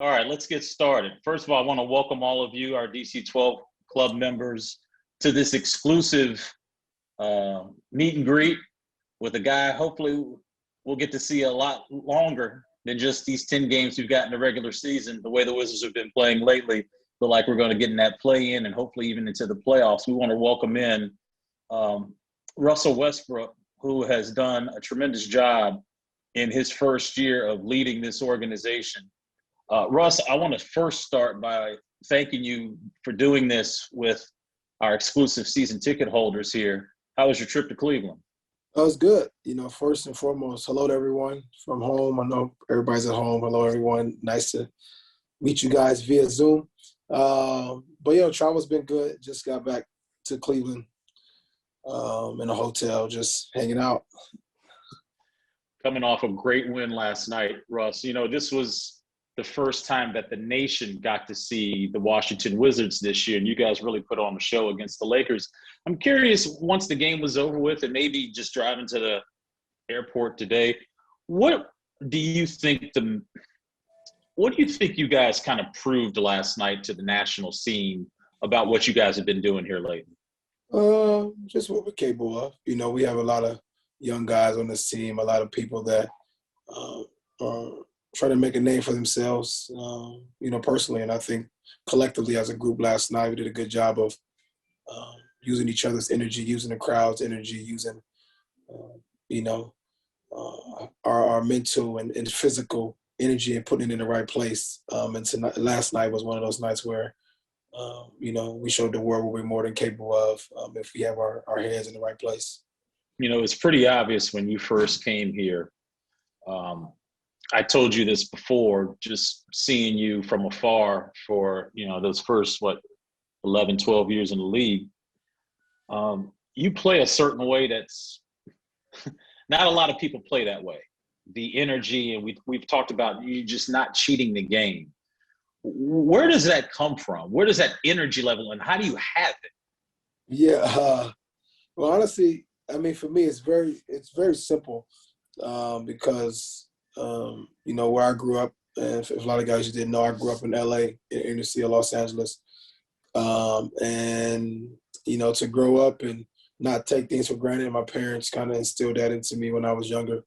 All right, let's get started. First of all, I want to welcome all of you, our DC 12 club members, to this exclusive meet and greet with a guy hopefully we'll get to see a lot longer than just these 10 games we've got in the regular season. The way the Wizards have been playing lately, feel like we're going to get in that play-in and hopefully even into the playoffs. We want to welcome in Russell Westbrook, who has done a tremendous job in his first year of leading this organization. Russ, I want to first start by thanking you for doing this with our exclusive season ticket holders here. How was your trip to Cleveland? That was good. First and foremost, hello to everyone from home. I know everybody's at home. Hello, everyone. Nice to meet you guys via Zoom. Travel's been good. Just got back to Cleveland in a hotel, just hanging out. Coming off a great win last night, Russ. This was the first time that the nation got to see the Washington Wizards this year, and you guys really put on a show against the Lakers. I'm curious, once the game was over with and maybe just driving to the airport today, what do you think you guys kind of proved last night to the national scene about what you guys have been doing here lately? Just what we're capable of. We have a lot of young guys on this team, a lot of people that are trying to make a name for themselves, personally. And I think collectively as a group last night, we did a good job of using each other's energy, using the crowd's energy, using, our mental and physical energy and putting it in the right place. Last night was one of those nights where, we showed the world what we're more than capable of if we have our heads in the right place. It's pretty obvious when you first came here. I told you this before, just seeing you from afar for, those first, 11, 12 years in the league. You play a certain way that's not a lot of people play that way. The energy, and we've talked about you just not cheating the game. Where does that come from? Where does that energy level, and how do you have it? Yeah, well, honestly, for me, it's very simple because where I grew up, and if a lot of guys you didn't know, I grew up in LA, in the city of Los Angeles. To grow up and not take things for granted, my parents kind of instilled that into me when I was younger,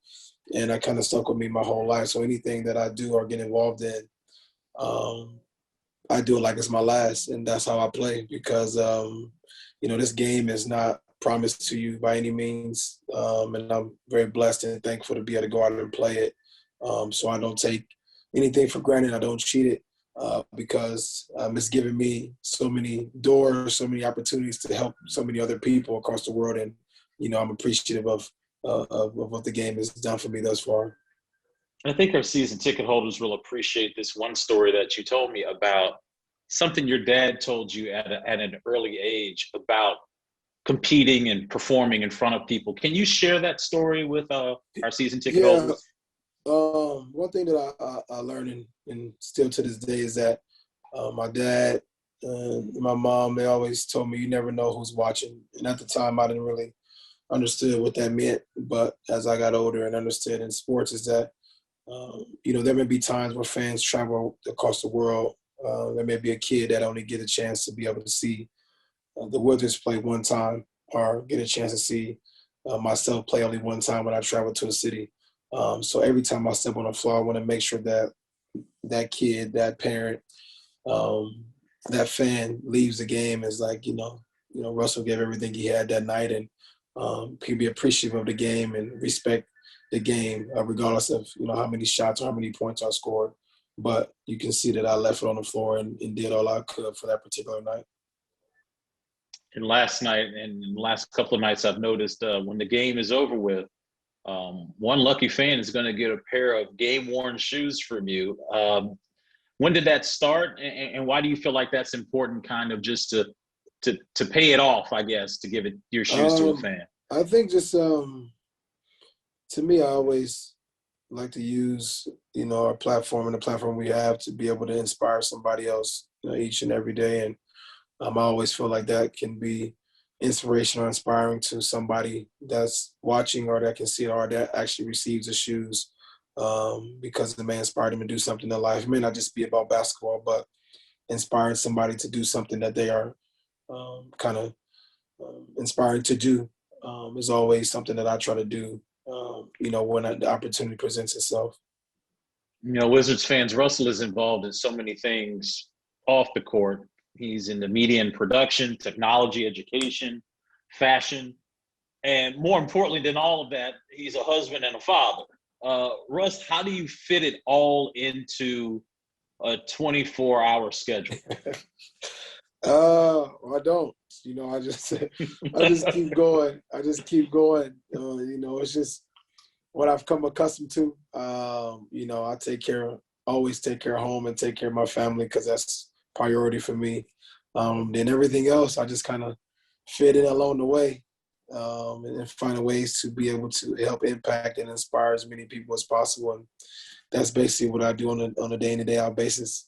and that kind of stuck with me my whole life. So anything that I do or get involved in, I do it like it's my last, and that's how I play because, this game is not promised to you by any means, and I'm very blessed and thankful to be able to go out and play it. So I don't take anything for granted. I don't cheat it because it's given me so many doors, so many opportunities to help so many other people across the world. And, I'm appreciative of what the game has done for me thus far. I think our season ticket holders will appreciate this one story that you told me about something your dad told you at an early age about competing and performing in front of people. Can you share that story with our season ticket holders? One thing that I learned and still to this day is that my dad and my mom, they always told me you never know who's watching. And at the time, I didn't really understand what that meant. But as I got older and understood in sports is that, there may be times where fans travel across the world. There may be a kid that only get a chance to be able to see the Wizards play one time or get a chance to see myself play only one time when I travel to a city. So every time I step on the floor, I want to make sure that that kid, that parent, that fan leaves the game is like, Russell gave everything he had that night and can be appreciative of the game and respect the game, regardless of, how many shots or how many points I scored. But you can see that I left it on the floor and did all I could for that particular night. And last night and the last couple of nights, I've noticed when the game is over with, one lucky fan is going to get a pair of game-worn shoes from you. When did that start, and why do you feel like that's important, kind of just to pay it off, I guess, to give it your shoes to a fan? I think just to me, I always like to use our platform and the platform we have to be able to inspire somebody else each and every day, and I always feel like that can be inspirational, inspiring to somebody that's watching or that can see it or that actually receives the shoes because the man inspired him to do something in life. It may not just be about basketball, but inspiring somebody to do something that they are kind of inspired to do is always something that I try to do, when the opportunity presents itself. Wizards fans, Russell is involved in so many things off the court. He's in the media and production, technology, education, fashion, and more importantly than all of that, he's a husband and a father. Russ, how do you fit it all into a 24-hour schedule? I don't. I just keep going. I just keep going. It's just what I've come accustomed to. I always take care of home and take care of my family because that's priority for me. Then everything else, I just kind of fit in along the way, and find ways to be able to help impact and inspire as many people as possible. And that's basically what I do on a day in and day out basis.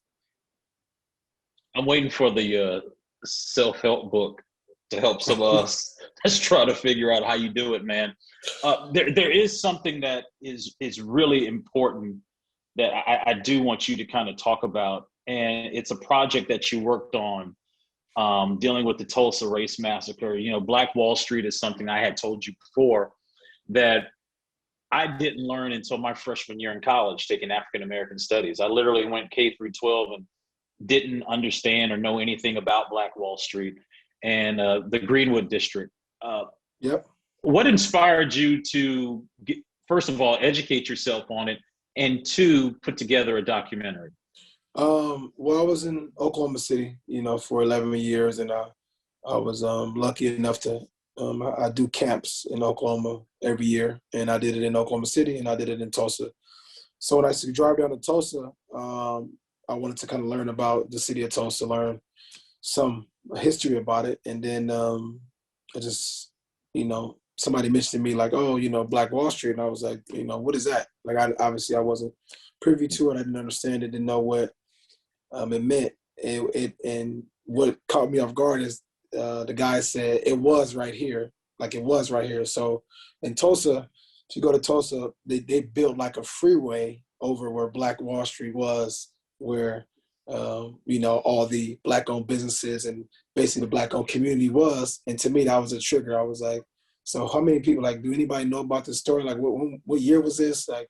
I'm waiting for the self-help book to help some of us. Let's try to figure out how you do it, man. There is something that is really important that I do want you to kind of talk about, and it's a project that you worked on dealing with the Tulsa race massacre. Black Wall Street is something I had told you before that I didn't learn until my freshman year in college, taking African American studies. I literally went K through 12 and didn't understand or know anything about Black Wall Street and the Greenwood District. Yep. What inspired you to, first of all, educate yourself on it, and two, put together a documentary? Well, I was in Oklahoma City, for 11 years, and I was lucky enough to I do camps in Oklahoma every year, and I did it in Oklahoma City, and I did it in Tulsa. So when I used to drive down to Tulsa, I wanted to kind of learn about the city of Tulsa, learn some history about it, and then I just, somebody mentioned to me like, oh, Black Wall Street, and I was like, what is that? Like, I wasn't privy to it. I didn't understand it, didn't know what it meant. And what caught me off guard is the guy said it was right here, like it was right here. So in Tulsa, if you go to Tulsa, they built like a freeway over where Black Wall Street was, where all the Black-owned businesses and basically the Black-owned community was. And to me, that was a trigger. I was like, so how many people, like, do anybody know about this story? Like, what year was this? Like,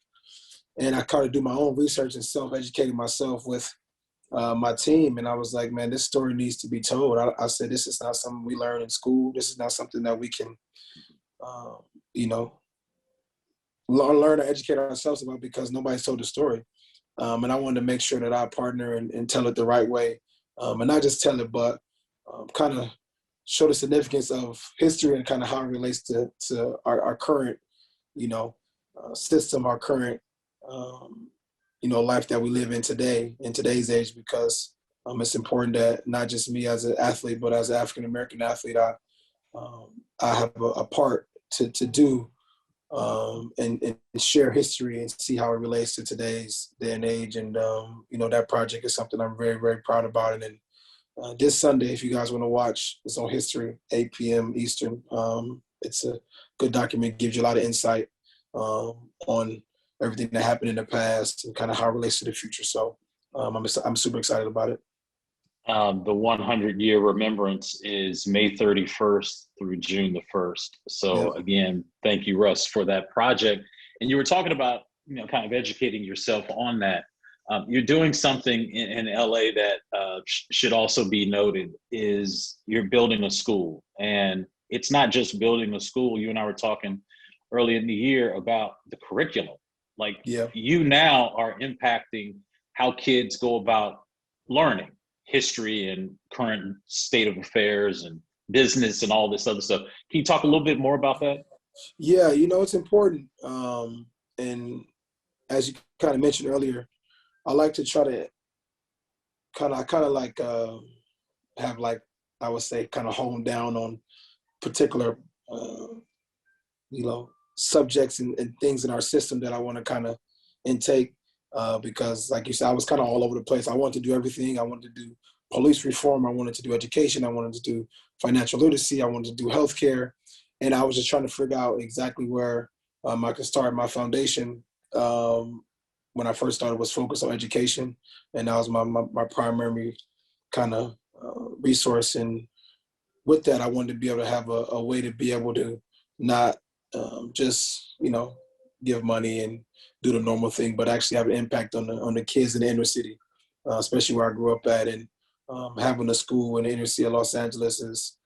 and I kind of do my own research and self-educating myself with my team. And I was like, man, this story needs to be told. I said, this is not something we learn in school. This is not something that we can, learn or educate ourselves about because nobody's told the story. And I wanted to make sure that I partner and tell it the right way. And not just tell it, but kind of show the significance of history and kind of how it relates to our current, system, our current, life that we live in today, in today's age, because it's important that not just me as an athlete, but as an African-American athlete, I have a part to do and share history and see how it relates to today's day and age. And, that project is something I'm very, very proud about. And then this Sunday, if you guys want to watch, it's on History, 8 p.m. Eastern. It's a good document, gives you a lot of insight on everything that happened in the past and kind of how it relates to the future. So I'm super excited about it. The 100-year remembrance is May 31st through June the 1st. So again, thank you, Russ, for that project. And you were talking about, kind of educating yourself on that. You're doing something in LA that should also be noted is you're building a school. And it's not just building a school. You and I were talking early in the year about the curriculum. Like you now are impacting how kids go about learning history and current state of affairs and business and all this other stuff. Can you talk a little bit more about that? Yeah, it's important. And as you kind of mentioned earlier, I like to try to kind of like have, like, I would say, kind of hone down on particular, subjects and things in our system that I want to kind of intake. Because, like you said, I was kind of all over the place. I wanted to do everything. I wanted to do police reform. I wanted to do education. I wanted to do financial literacy. I wanted to do healthcare. And I was just trying to figure out exactly where I could start my foundation when I first started was focused on education, and that was my primary kind of resource. And with that, I wanted to be able to have a way to be able to not just give money and do the normal thing, but actually have an impact on the kids in the inner city, especially where I grew up at. And having a school in the inner city of Los Angeles is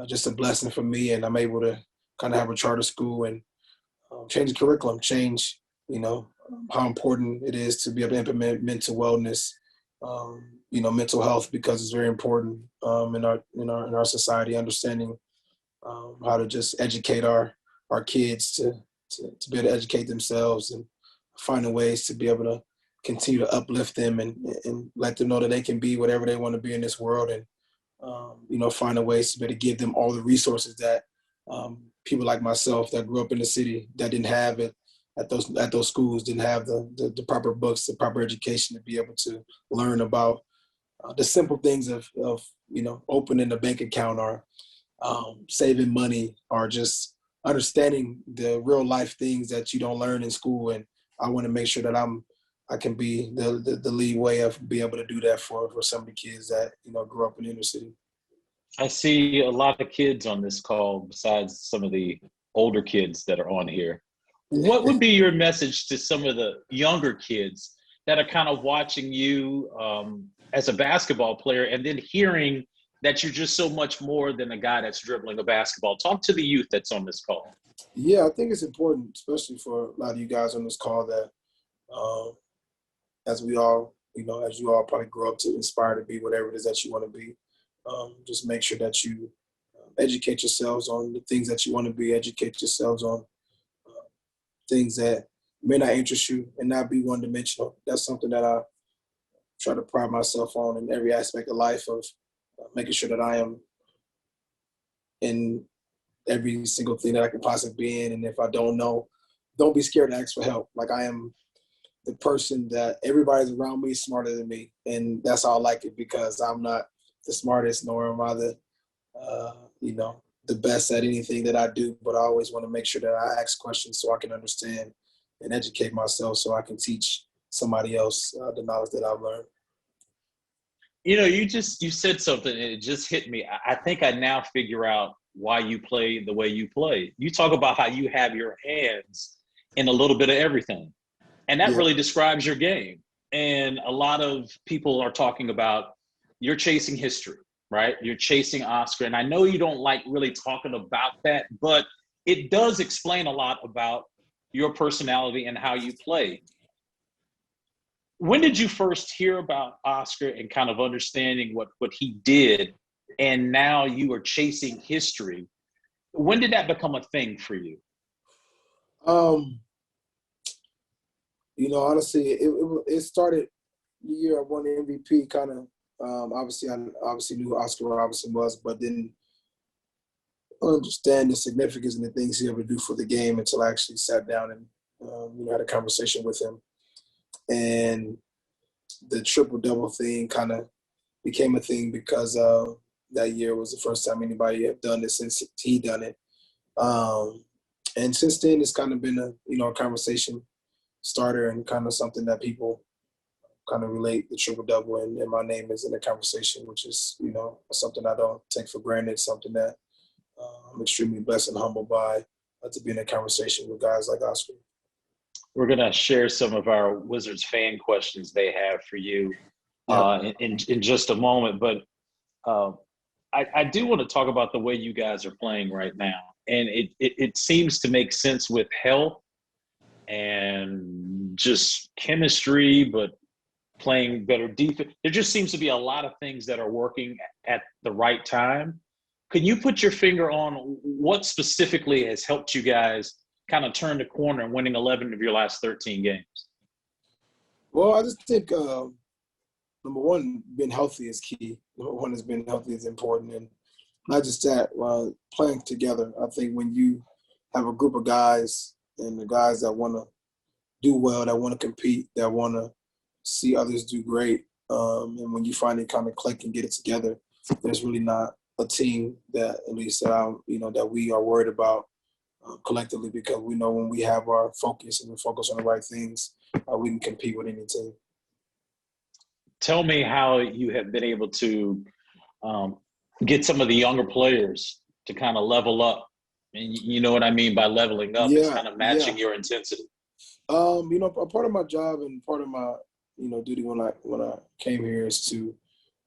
just a blessing for me. And I'm able to kind of have a charter school and change the curriculum, change how important it is to be able to implement mental wellness, mental health, because it's very important in our society. Understanding how to just educate our kids to be able to educate themselves, and finding ways to be able to continue to uplift them and let them know that they can be whatever they want to be in this world, and finding ways to be able to give them all the resources that people like myself that grew up in the city that didn't have it at those schools, didn't have the proper books, the proper education to be able to learn about the simple things of opening a bank account, or saving money, or just understanding the real life things that you don't learn in school. And I want to make sure that I can be the lead way of be able to do that for some of the kids that grew up in the inner city. I see a lot of kids on this call besides some of the older kids that are on here. What would be your message to some of the younger kids that are kind of watching you as a basketball player, and then hearing that you're just so much more than a guy that's dribbling a basketball? Talk to the youth that's on this call. Yeah, I think it's important, especially for a lot of you guys on this call, that as we all, as you all probably grow up to inspire to be whatever it is that you want to be, just make sure that you educate yourselves on the things that you want to be, educate yourselves on things that may not interest you, and not be one-dimensional. That's something that I try to pride myself on in every aspect of life, of making sure that I am in every single thing that I can possibly be in. And if I don't know, don't be scared to ask for help. Like, I am the person that everybody's around me is smarter than me. And that's how I like it, because I'm not the smartest, nor am I the best at anything that I do. But I always want to make sure that I ask questions so I can understand and educate myself, so I can teach somebody else the knowledge that I've learned. You said something and it just hit me. I think I now figure out why you play the way you play. You talk about how you have your hands in a little bit of everything. And that really describes your game. And a lot of people are talking about you're chasing history, right? You're chasing Oscar. And I know you don't like really talking about that, but it does explain a lot about your personality and how you play. When did you first hear about Oscar and kind of understanding what he did, and now you are chasing history? When did that become a thing for you? Honestly, it started the year I won the MVP. Kind of, obviously, I obviously knew who Oscar Robertson was, but didn't understand the significance and the things he ever do for the game until I actually sat down and had a conversation with him. And the triple-double thing kind of became a thing because that year was the first time anybody had done it since he done it. And since then, it's kind of been a conversation starter, and kind of something that people kind of relate the triple-double, and my name is in the conversation, which is, something I don't take for granted, something that I'm extremely blessed and humbled by, to be in a conversation with guys like Oscar. We're going to share some of our Wizards fan questions they have for you in just a moment. But I do want to talk about the way you guys are playing right now. And it seems to make sense with health and just chemistry, but playing better defense. There just seems to be a lot of things that are working at the right time. Can you put your finger on what specifically has helped you guys kind of turn the corner and winning 11 of your last 13 games? Well, I just think, number one, being healthy is key. Number one is being healthy is important. And not just that, playing together. I think when you have a group of guys, and the guys that want to do well, that want to compete, that want to see others do great, and when you finally kind of click and get it together, there's really not a team that, at least that we are worried about collectively, because we know when we have our focus and we focus on the right things, we can compete with any team. Tell me how you have been able to get some of the younger players to kind of level up. And you know what I mean by leveling up is Yeah, kind of yeah. matching your intensity. A part of my job and part of my, duty when I came here is to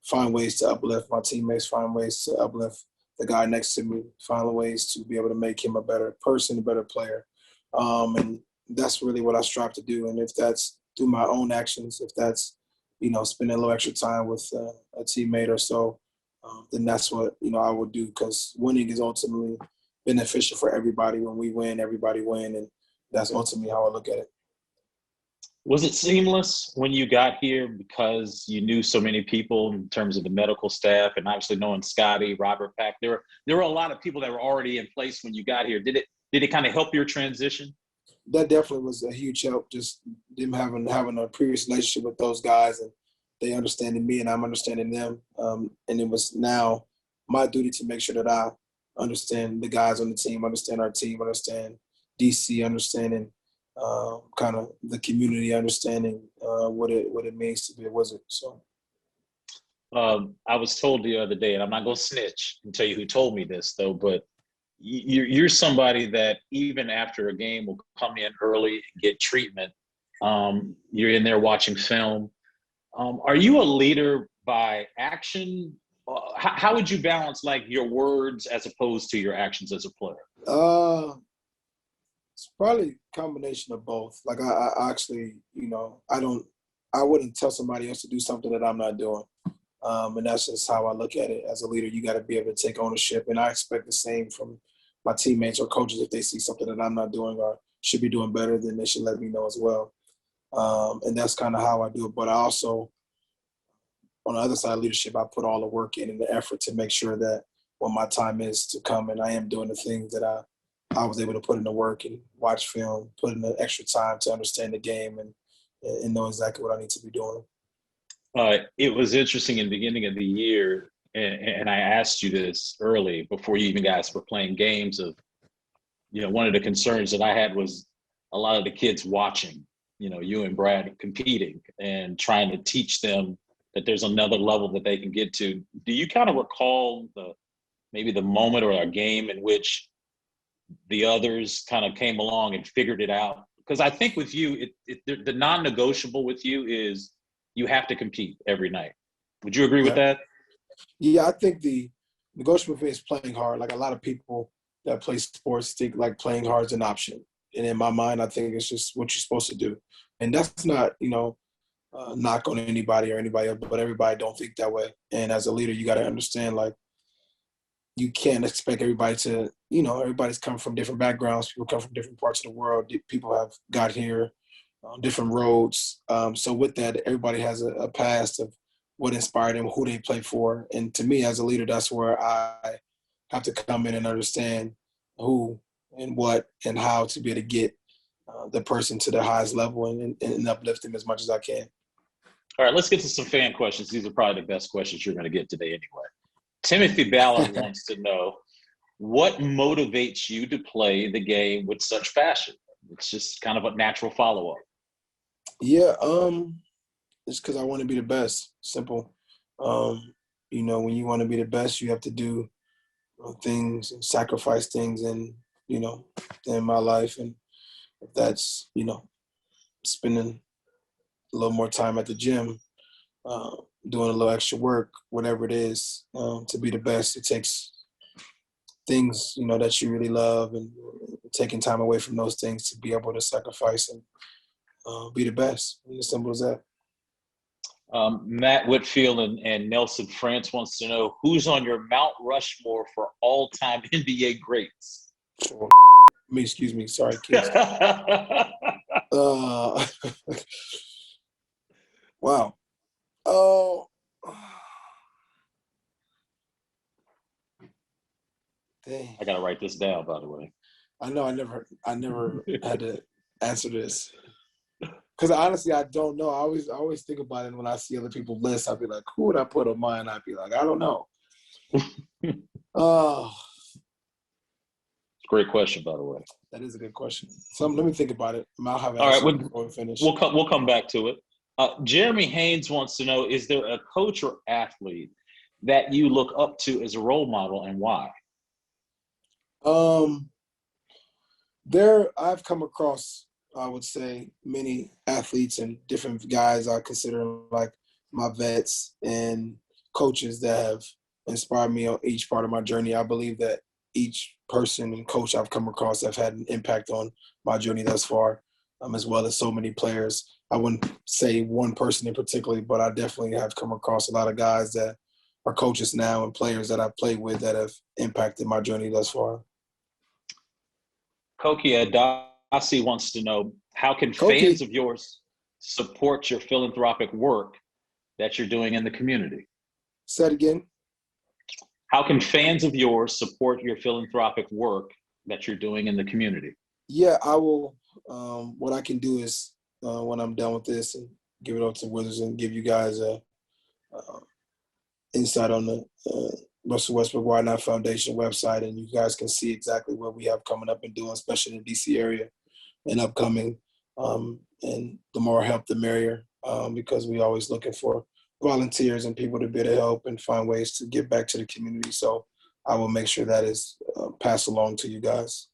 find ways to uplift my teammates, find ways to uplift the guy next to me, find ways to be able to make him a better person, a better player. And that's really what I strive to do. And if that's through my own actions, if that's, spending a little extra time with a teammate or so, then that's what, I would do, because winning is ultimately beneficial for everybody. When we win, everybody win. And that's ultimately how I look at it. Was it seamless when you got here because you knew so many people in terms of the medical staff and obviously knowing Scotty, Robert Pack? There were a lot of people that were already in place when you got here. Did it kind of help your transition? That definitely was a huge help. Just them having a previous relationship with those guys, and they understanding me and I'm understanding them. And it was now my duty to make sure that I understand the guys on the team, understand our team, understand DC, understanding kind of the community, understanding what it means to be a Wizard. So. I was told the other day, and I'm not going to snitch and tell you who told me this, though, but you're somebody that even after a game will come in early and get treatment. You're in there watching film. Are you a leader by action? How would you balance like your words as opposed to your actions as a player? It's probably a combination of both. Like I actually, I wouldn't tell somebody else to do something that I'm not doing. And that's just how I look at it. As a leader, you got to be able to take ownership. And I expect the same from my teammates or coaches. If they see something that I'm not doing or should be doing better, then they should let me know as well. And that's kind of how I do it. But I also, on the other side of leadership, I put all the work in and the effort to make sure that when my time is to come and I am doing the things that I was able to put in the work and watch film, put in the extra time to understand the game and know exactly what I need to be doing. It was interesting in the beginning of the year, and I asked you this early before you even guys were playing games of, one of the concerns that I had was a lot of the kids watching, you and Brad competing and trying to teach them that there's another level that they can get to. Do you kind of recall maybe the moment or a game in which the others kind of came along and figured it out? Because I think with you, the non-negotiable with you is you have to compete every night. Would you agree with that? Yeah, I think the negotiable thing is playing hard. Like a lot of people that play sports think like playing hard is an option. And in my mind, I think it's just what you're supposed to do. And that's not, knock on anybody or anybody else, but everybody don't think that way. And as a leader, you got to understand, like, you can't expect everybody to, everybody's come from different backgrounds. People come from different parts of the world. People have got here on different roads. So with that, everybody has a past of what inspired them, who they play for. And to me, as a leader, that's where I have to come in and understand who and what and how to be able to get the person to the highest level and uplift them as much as I can. All right, let's get to some fan questions. These are probably the best questions you're going to get today anyway. Timothy Ballard wants to know, what motivates you to play the game with such passion? It's just kind of a natural follow-up. Yeah, it's because I want to be the best. Simple. When you want to be the best, you have to do things and sacrifice things in my life. And if that's, spending a little more time at the gym, doing a little extra work, whatever it is, to be the best, it takes things, that you really love and taking time away from those things to be able to sacrifice and be the best. And as simple as that. Matt Whitfield and Nelson France wants to know, who's on your Mount Rushmore for all-time NBA greats? Excuse me. Sorry, kids. Wow. Oh. Dang. I got to write this down, by the way. I know I never had to answer this. Because honestly, I don't know. I always think about it when I see other people list. I'd be like, who would I put on mine? I'd be like, I don't know. Oh, Great question, by the way. That is a good question. So let me think about it. I'll have an All right, answer before we finish. we'll come back to it. Jeremy Haynes wants to know: is there a coach or athlete that you look up to as a role model, and why? I've come across, I would say, many athletes and different guys I consider like my vets and coaches that have inspired me on each part of my journey. I believe that each person and coach I've come across have had an impact on my journey thus far, as well as so many players. I wouldn't say one person in particular, but I definitely have come across a lot of guys that are coaches now and players that I've played with that have impacted my journey thus far. Koki Adasi wants to know: how can Koki. fans of yours support your philanthropic work that you're doing in the community? Say it again. How can fans of yours support your philanthropic work that you're doing in the community? Yeah, I will. What I can do is when I'm done with this and give it over to Wizards and give you guys a insight on the Russell Westbrook Why Not Foundation website, and you guys can see exactly what we have coming up and doing, especially in the DC area and upcoming. And the more help, the merrier, because we're always looking for volunteers and people to be able to help and find ways to give back to the community. So I will make sure that is passed along to you guys.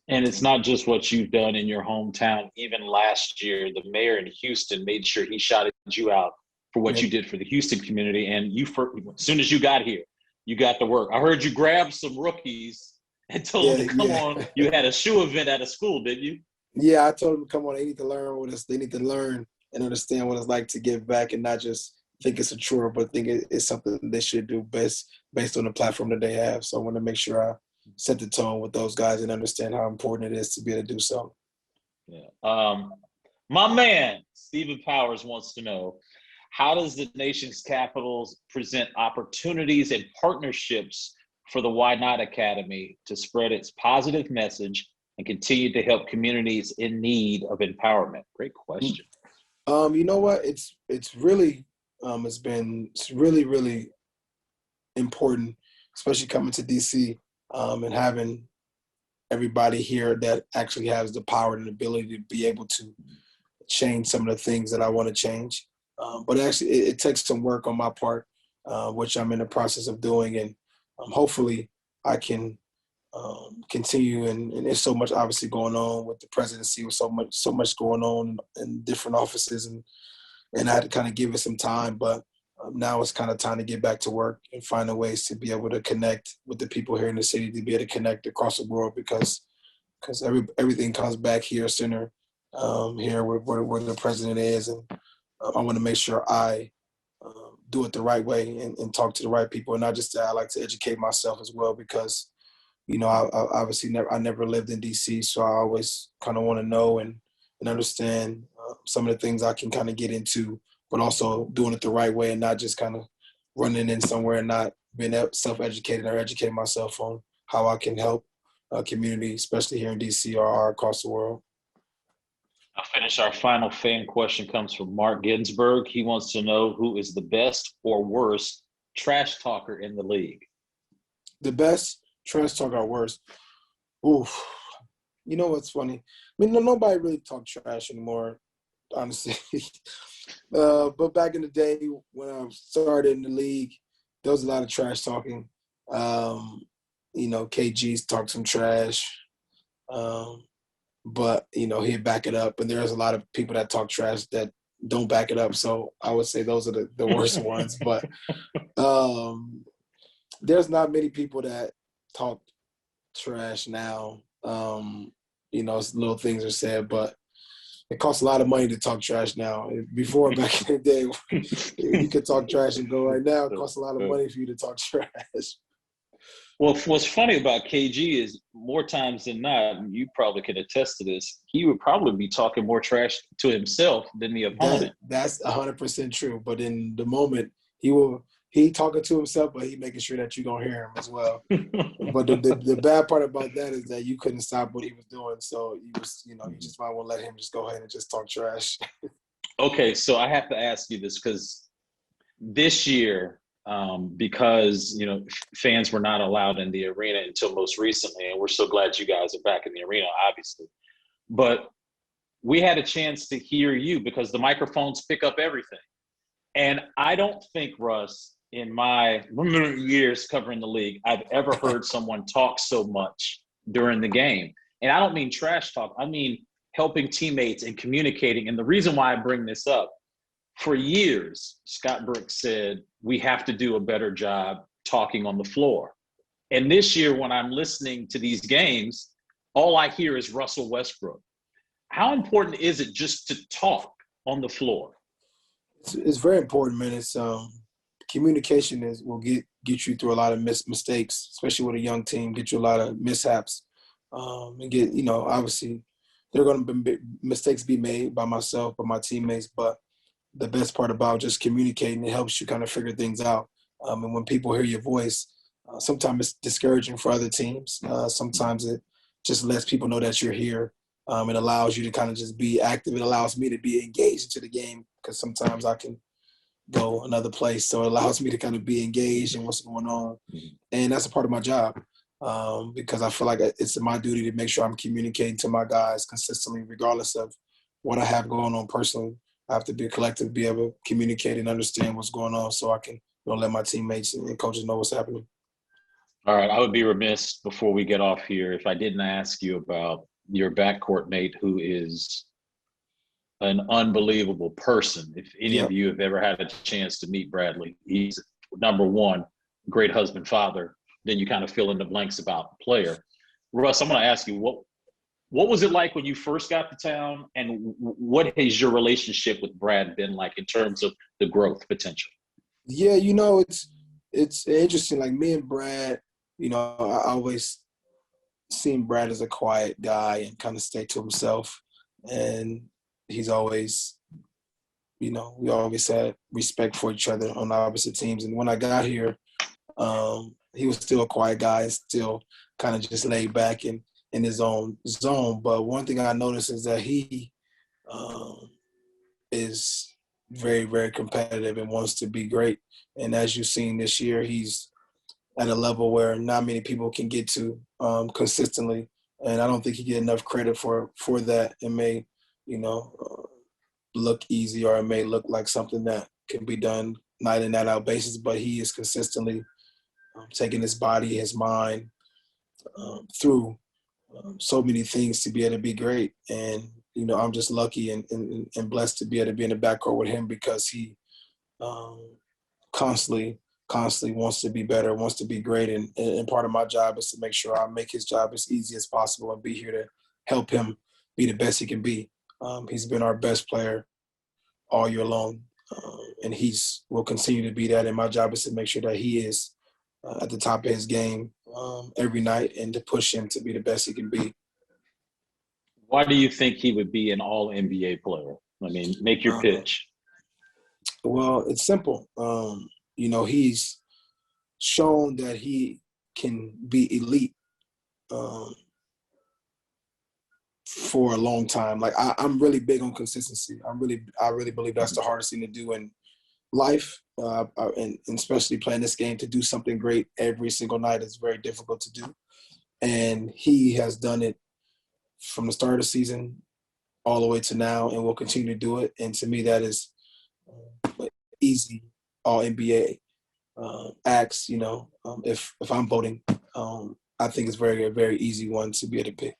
And it's not just what you've done in your hometown. Even last year, the mayor in Houston made sure he shouted you out for what you did for the Houston community. And you, as soon as you got here, you got to work. I heard you grab some rookies and told them to come on. You had a shoe event at a school, didn't you? Yeah, I told them to come on. They need to learn what it's. They need to learn and understand what it's like to give back and not just think it's a chore, but think it's something they should do best based on the platform that they have. So I want to make sure I set the tone with those guys and understand how important it is to be able to do so. Yeah. My man, Stephen Powers, wants to know: how does the nation's capitals present opportunities and partnerships for the Why Not Academy to spread its positive message and continue to help communities in need of empowerment? Great question. You know what? It's really really important, especially coming to DC and having everybody here that actually has the power and ability to be able to change some of the things that I want to change. But actually, it takes some work on my part, which I'm in the process of doing, and hopefully I can continue. And there's so much obviously going on with the presidency, with so much going on in different offices, and I had to kind of give it some time. But now it's kind of time to get back to work and finding ways to be able to connect with the people here in the city, to be able to connect across the world, because everything comes back here, center here where the president is, and I want to make sure I do it the right way and talk to the right people. And not just that, I like to educate myself as well, because, you know, I obviously never lived in DC, so I always kind of want to know and understand some of the things I can kind of get into, but also doing it the right way and not just kind of running in somewhere and not being self-educated or educating myself on how I can help a community, especially here in DC or across the world. I'll finish. Our final fan question comes from Mark Ginsburg. He wants to know: who is the best or worst trash talker in the league? The best trash talker or worst? Oof. You know what's funny? I mean, nobody really talk trash anymore, honestly. But back in the day when I started in the league, there was a lot of trash talking. You know, KG's talked some trash. But, you know, he'd back it up. And there's a lot of people that talk trash that don't back it up. So I would say those are the worst ones. But there's not many people that talk trash now. You know, little things are said, but it costs a lot of money to talk trash now. Before, back in the day, you could talk trash and go. Right now, it costs a lot of money for you to talk trash. Well, what's funny about KG is more times than not, and you probably can attest to this, he would probably be talking more trash to himself than the opponent. That's 100% true. But in the moment, he talking to himself, but he making sure that you don't hear him as well. But the bad part about that is that you couldn't stop what he was doing. So you just might want to let him just go ahead and just talk trash. Okay, so I have to ask you this, because this year because, fans were not allowed in the arena until most recently. And we're so glad you guys are back in the arena, obviously. But we had a chance to hear you because the microphones pick up everything. And I don't think, Russ, in my years covering the league, I've ever heard someone talk so much during the game. And I don't mean trash talk. I mean helping teammates and communicating. And the reason why I bring this up, for years, Scott Brooks said, we have to do a better job talking on the floor. And this year, when I'm listening to these games, all I hear is Russell Westbrook. How important is it just to talk on the floor? It's very important, man. It's communication will get you through a lot of mistakes, especially with a young team. Get you a lot of mishaps, and get obviously there are going to be mistakes be made by myself, by my teammates. But the best part about just communicating, it helps you kind of figure things out. And when people hear your voice, sometimes it's discouraging for other teams. Sometimes it just lets people know that you're here. It allows you to kind of just be active. It allows me to be engaged into the game because sometimes I can go another place. So it allows me to kind of be engaged in what's going on. And that's a part of my job because I feel like it's my duty to make sure I'm communicating to my guys consistently, regardless of what I have going on personally. I have to be collective, be able to communicate and understand what's going on so I can let my teammates and coaches know what's happening. All right. I would be remiss before we get off here if I didn't ask you about your backcourt mate, who is an unbelievable person. If any of you have ever had a chance to meet Bradley, he's number one, great husband, father. Then you kind of fill in the blanks about the player. Russ, I'm going to ask you, what was it like when you first got to town, and what has your relationship with Brad been like in terms of the growth potential? Yeah, it's interesting. Like me and Brad, I always seen Brad as a quiet guy and kind of stay to himself. And he's always, we always had respect for each other on the opposite teams. And when I got here, he was still a quiet guy and still kind of just laid back in his own zone. But one thing I noticed is that he is very, very competitive and wants to be great. And as you've seen this year, he's at a level where not many people can get to consistently. And I don't think he get enough credit for that. It may, look easy, or it may look like something that can be done night in, night out basis, but he is consistently taking his body, his mind through so many things to be able to be great. And, I'm just lucky and blessed to be able to be in the backcourt with him because he constantly wants to be better, wants to be great. And part of my job is to make sure I make his job as easy as possible and be here to help him be the best he can be. He's been our best player all year long, and will continue to be that. And my job is to make sure that he is at the top of his game every night and to push him to be the best he can be. Why do you think he would be an all-NBA player? I mean, make your pitch. Well, it's simple. He's shown that he can be elite for a long time. Like I'm really big on consistency. I really believe that's the hardest thing to do in life, and especially playing this game. To do something great every single night is very difficult to do, and he has done it from the start of the season all the way to now, and will continue to do it. And to me, that is easy all NBA acts. If I'm voting, I think it's very, very easy one to be able to pick.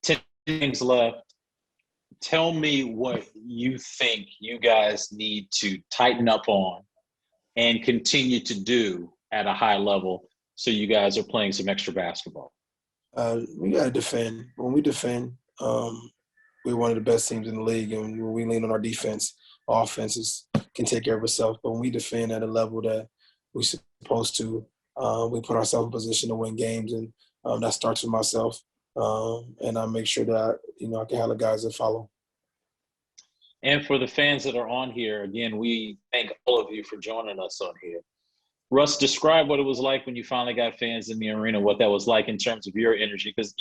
10 games left. Tell me what you think you guys need to tighten up on and continue to do at a high level so you guys are playing some extra basketball. We got to defend. When we defend, we're one of the best teams in the league, and when we lean on our defense, our offenses can take care of itself. But when we defend at a level that we're supposed to, we put ourselves in position to win games, and that starts with myself. And I make sure that, I can have the guys that follow. And for the fans that are on here, again, we thank all of you for joining us on here. Russ, describe what it was like when you finally got fans in the arena, what that was like in terms of your energy, because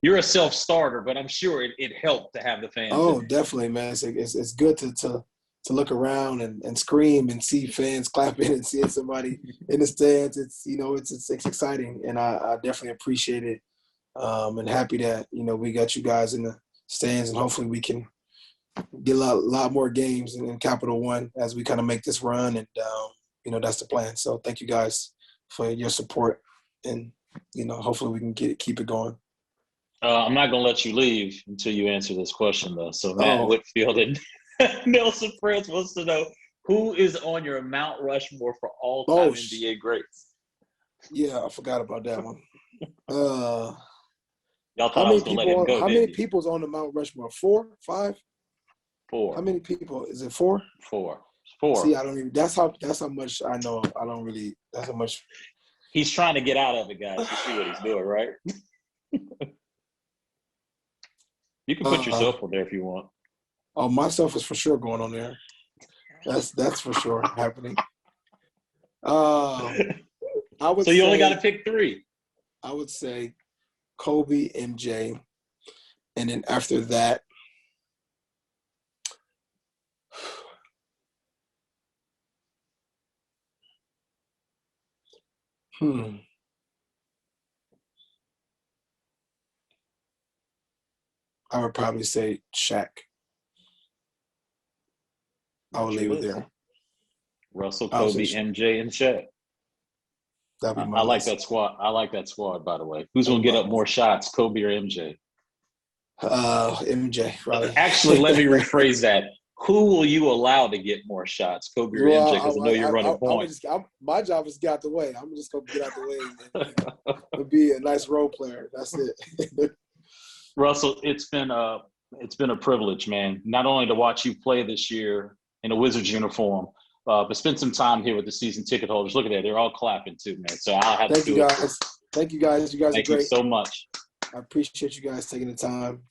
you're a self-starter, but I'm sure it helped to have the fans. Oh, definitely, man. It's good to to look around and scream and see fans clapping and seeing somebody in the stands. It's it's exciting, and I definitely appreciate it. And happy that we got you guys in the stands, and hopefully we can get a lot more games in Capital One as we kind of make this run, and that's the plan. So thank you guys for your support, and hopefully we can keep it going. I'm not going to let you leave until you answer this question, though. So Matt Whitfield and Nelson Prince wants to know, who is on your Mount Rushmore for all-time NBA greats? Yeah, I forgot about that one. Y'all thought I was going to let him go, how many people's on the Mount Rushmore? 4, 5? 4. How many people? Is it 4? 4. See, I don't even. That's how much I know. I don't really. That's how much. He's trying to get out of it, guys. You see what he's doing, right? You can put yourself on there if you want. Oh, myself is for sure going on there. That's for sure happening. I would. So you only got to pick 3. I would say Kobe, MJ, and then after that, I would probably say Shaq. I would leave it there. Russell, Kobe, MJ, and Shaq. I like that squad. I like that squad, by the way. Who's going to get up more shots, Kobe or MJ? MJ, probably. Actually, let me rephrase that. Who will you allow to get more shots, Kobe or MJ? Because I know you're running points. My job is to get out the way. I'm just going to get out the way and be a nice role player. That's it. Russell, it's been a privilege, man. Not only to watch you play this year in a Wizards uniform, but spend some time here with the season ticket holders. Look at that; they're all clapping too, man. So I'll have to do it. Thank you, guys. You guys are great. Thank you so much. I appreciate you guys taking the time,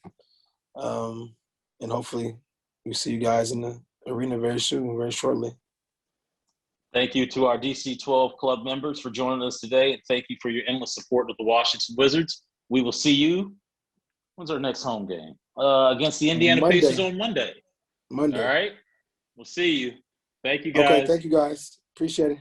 and hopefully we see you guys in the arena very soon, very shortly. Thank you to our DC-12 club members for joining us today, and thank you for your endless support of the Washington Wizards. We will see you. When's our next home game? Against the Indiana Pacers on Monday. All right. We'll see you. Thank you, guys. Okay, thank you, guys. Appreciate it.